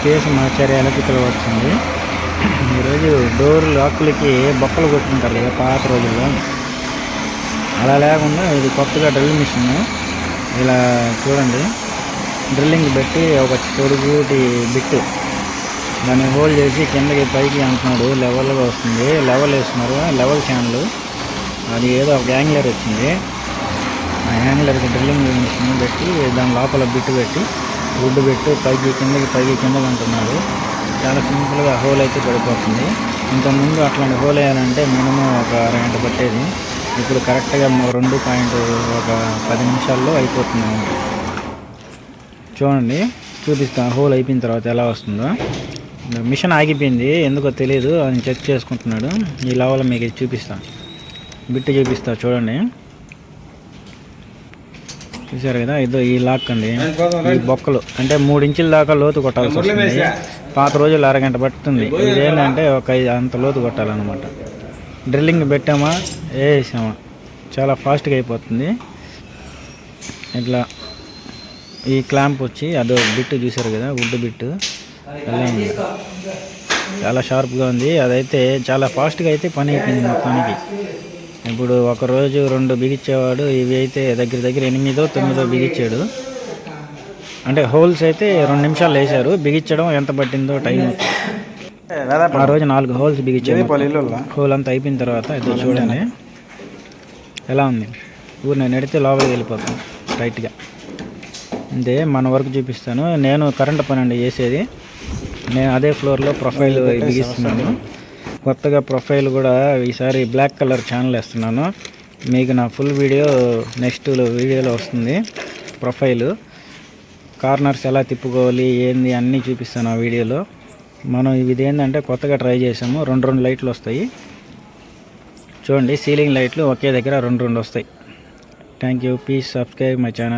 Case మాచార్య electrical works ఉంది. ఈరోజు door లాక్కులకి బొక్కలు కొట్టుకుంటారు కదా పాత రోజుల్లో, అలా లేకుండా ఇది కొత్తగా డ్రిల్ మిషన్. ఇలా చూడండి, డ్రిల్లింగ్ పెట్టి ఒక పొడుగుటి బిట్టు దాన్ని హోల్డ్ చేసి కిందకి పైకి అంటున్నాడు. లెవెల్గా వస్తుంది, లెవెల్ వేస్తున్నారు, లెవెల్ ఛానల్. అది ఏదో ఒక యాంగ్లర్ వచ్చింది, ఆ యాంగ్లర్కి డ్రిల్లింగ్ మిషన్ పెట్టి దాని లోపల బిట్టు పెట్టి వుడ్ పెట్టు పైకి కిందకి అంటున్నాడు. చాలా సింపుల్గా హోల్ అయితే పడిపోతుంది. ఇంతకుముందు అట్లాంటి హోల్ వేయాలంటే మినిమం ఒక అరగంట పట్టేది, ఇప్పుడు కరెక్ట్గా 2.10 నిమిషాల్లో అయిపోతుంది. చూడండి, చూపిస్తాను హోల్ అయిపోయిన తర్వాత ఎలా వస్తుందో. మిషన్ ఆగిపోయింది, ఎందుకో తెలియదు, అని చెక్ చేసుకుంటున్నాడు. ఈ లెవెల్ మీకు ఇది చూపిస్తాను, బిట్టు చూపిస్తా చూడండి. చూసారు కదా, ఇదో ఈ లాక్ అండి. ఈ బొక్కలు అంటే 3 ఇంచుల దాకా లోతు కొట్టాల్సి వస్తుంది. పాత రోజులు అరగంట పడుతుంది. ఇదేంటంటే ఒక అంత లోతు కొట్టాలన్నమాట. డ్రిల్లింగ్ పెట్టామా వేసామా చాలా ఫాస్ట్గా అయిపోతుంది. ఇట్లా ఈ క్లాంప్ వచ్చి అదో బిట్టు చూసారు కదా, వుడ్ బిట్టు ఎలా ఉంది, చాలా షార్ప్గా ఉంది. అదైతే చాలా ఫాస్ట్గా అయితే పని అయిపోయింది మొత్తానికి. ఇప్పుడు ఒకరోజు 2 బిగించేవాడు, ఇవి అయితే దగ్గర 8, 9 బిగించాడు. అంటే హోల్స్ అయితే 2 నిమిషాలు వేశారు, బిగించడం ఎంత పట్టిందో టైం. ఆ రోజు 4 హోల్స్ బిగించాడు. హోల్ అంతా అయిపోయిన తర్వాత ఇది చూడండి ఎలా ఉంది. ఊరిని నెడితే లోపలికి వెళ్ళిపోతాం టైట్గా. అంతే, మన వరకు చూపిస్తాను. నేను కరెంట్ పని అండి చేసేది. నేను అదే ఫ్లోర్లో ప్రొఫైల్ బిగిస్తున్నాను. కొత్తగా ప్రొఫైల్ కూడా ఈసారి బ్లాక్ కలర్ ఛానల్ వేస్తున్నాను. మీకు నా ఫుల్ వీడియో నెక్స్ట్ వీడియోలో వస్తుంది. ప్రొఫైల్ కార్నర్స్ ఎలా తిప్పుకోవాలి ఏంది అన్నీ చూపిస్తాను ఆ వీడియోలో. మనం ఇది ఏంటంటే కొత్తగా ట్రై చేసాము. 2 లైట్లు వస్తాయి చూడండి, సీలింగ్ లైట్లు ఒకే దగ్గర 2 వస్తాయి. Thank you, please subscribe my channel.